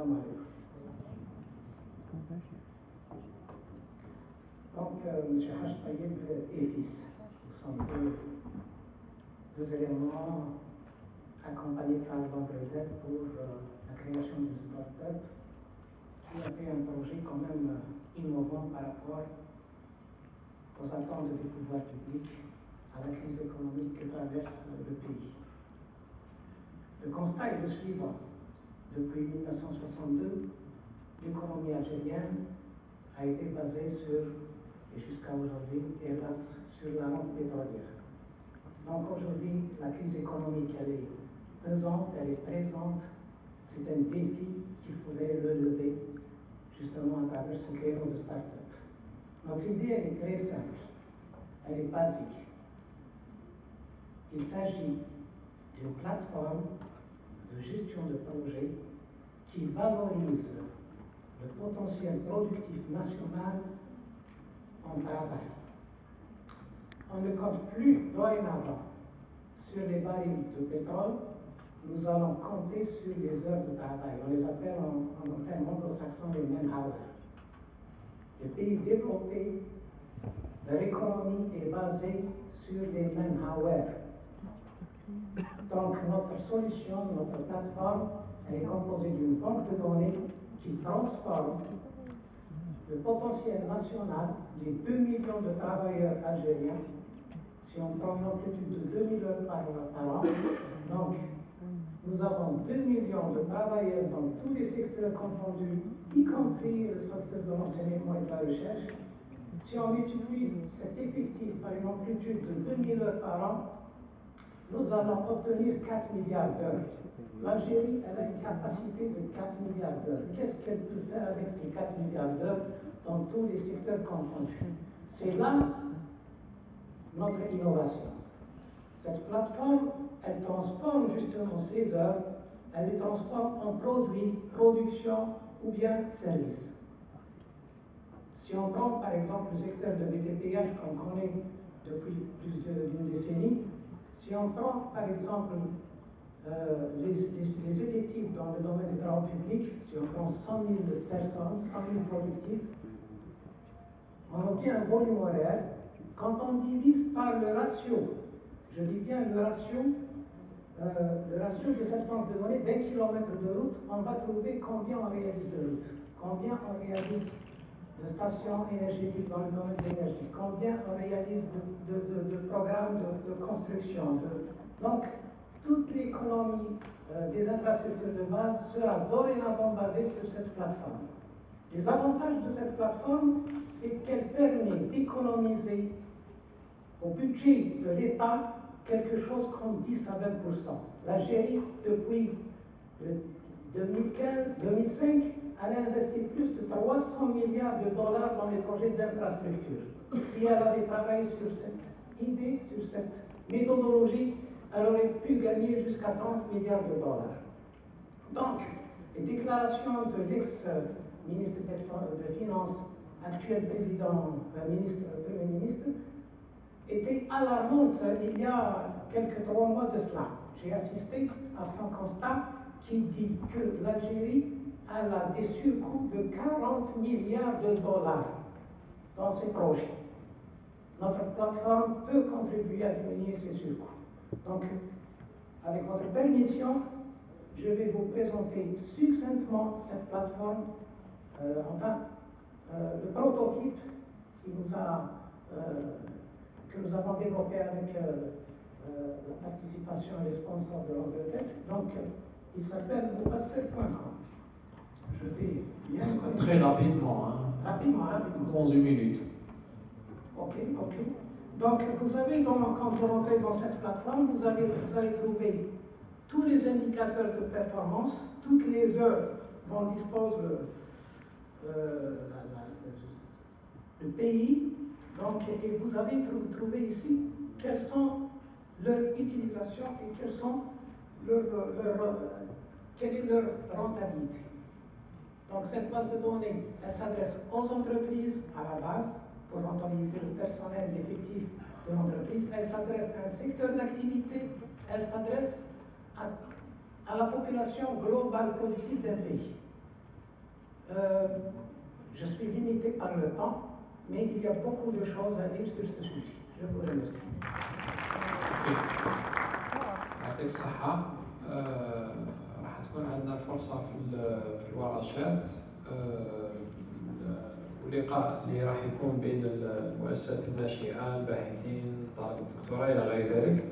Salam alaikum. Donc, M. Haj Taïeb et fils, nous sommes deux éléments accompagnés par l'Angleterre pour la création d'une start-up qui avait un projet quand même innovant par rapport aux attentes des pouvoirs publics à la crise économique que traverse le pays. Le constat est le suivant. Depuis 1962, l'économie algérienne a été basée sur, et jusqu'à aujourd'hui, hélas, sur la rente pétrolière. Donc aujourd'hui, la crise économique, elle est pesante, elle est présente. C'est un défi qu'il faudrait relever, justement à travers ce créneau de start-up. Notre idée, elle est très simple, elle est basique. Il s'agit d'une plateforme de gestion de projet qui valorise le potentiel productif national en travail. On ne compte plus dorénavant sur les barils de pétrole, nous allons compter sur les heures de travail. On les appelle en termes anglo-saxons les man-hours. Les pays développés, leur économie est basée sur les man-hours. Donc notre solution, notre plateforme, elle est composée d'une banque de données qui transforme le potentiel national, les 2 millions de travailleurs algériens, si on prend une amplitude de 2000 heures par an, donc nous avons 2 millions de travailleurs dans tous les secteurs confondus, y compris le secteur de l'enseignement et de la recherche. Si on multiplie cet effectif par une amplitude de 2000 heures par an, nous allons obtenir 4 milliards d'heures. L'Algérie, elle a une capacité de 4 milliards d'heures. Qu'est-ce qu'elle peut faire avec ces 4 milliards d'heures dans tous les secteurs confondus? C'est là notre innovation. Cette plateforme, elle transforme justement ces heures, elle les transforme en produits, production ou bien services. Si on prend par exemple le secteur de BTPH qu'on connaît depuis plus d'une décennie, si on prend par exemple les effectifs dans le domaine des travaux publics, si on prend 100 000 personnes, 100 000 productifs, on obtient un volume horaire. Quand on divise par le ratio, je dis bien le ratio de cette banque de données d'un kilomètre de route, on va trouver combien on réalise de routes, combien on réalise de stations énergétiques dans le domaine de l'énergie, combien on réalise de programmes de construction. Donc, toute l'économie des infrastructures de base sera dorénavant basée sur cette plateforme. Les avantages de cette plateforme, c'est qu'elle permet d'économiser au budget de l'État quelque chose comme 10 à 20%. L'Algérie, depuis 2015-2005, elle a investi plus de 300 milliards de dollars dans les projets d'infrastructure. Si elle avait travaillé sur cette idée, sur cette méthodologie, elle aurait pu gagner jusqu'à 30 milliards de dollars. Donc, les déclarations de l'ex-ministre des Finances, actuel président, Premier ministre, étaient alarmantes il y a quelques 3 mois de cela. J'ai assisté à son constat qui dit que l'Algérie a des surcoûts de 40 milliards de dollars dans ses projets. Notre plateforme peut contribuer à diminuer ces surcoûts. Donc, avec votre permission, je vais vous présenter succinctement cette plateforme, le prototype que nous avons développé avec la participation et les sponsors de l'Angleterre. Donc, il s'appelle Moufassir.com. Je vais bien... Très rapidement, hein. Rapidement. Dans 1 minute. Ok. Donc, vous avez, quand vous rentrez dans cette plateforme, vous allez trouver tous les indicateurs de performance, toutes les heures dont dispose le pays. Donc, et vous allez trouver ici quelles sont leurs utilisations et quelle est leur rentabilité. Donc, cette base de données, elle s'adresse aux entreprises à la base pour rentabiliser le personnel effectif de l'entreprise. Elle s'adresse à un secteur d'activité. Elle s'adresse à la population globale productive d'un pays. je suis limité par le temps, mais il y a beaucoup de choses à dire sur ce sujet. Je vous remercie. يعطيك الصحة. راح تكون عندنا الفرصة في الورشات ولقاء اللي راح يكون بين المؤسسات الناشئة، الباحثين، طلبة الدكتوراه إلى غير ذلك.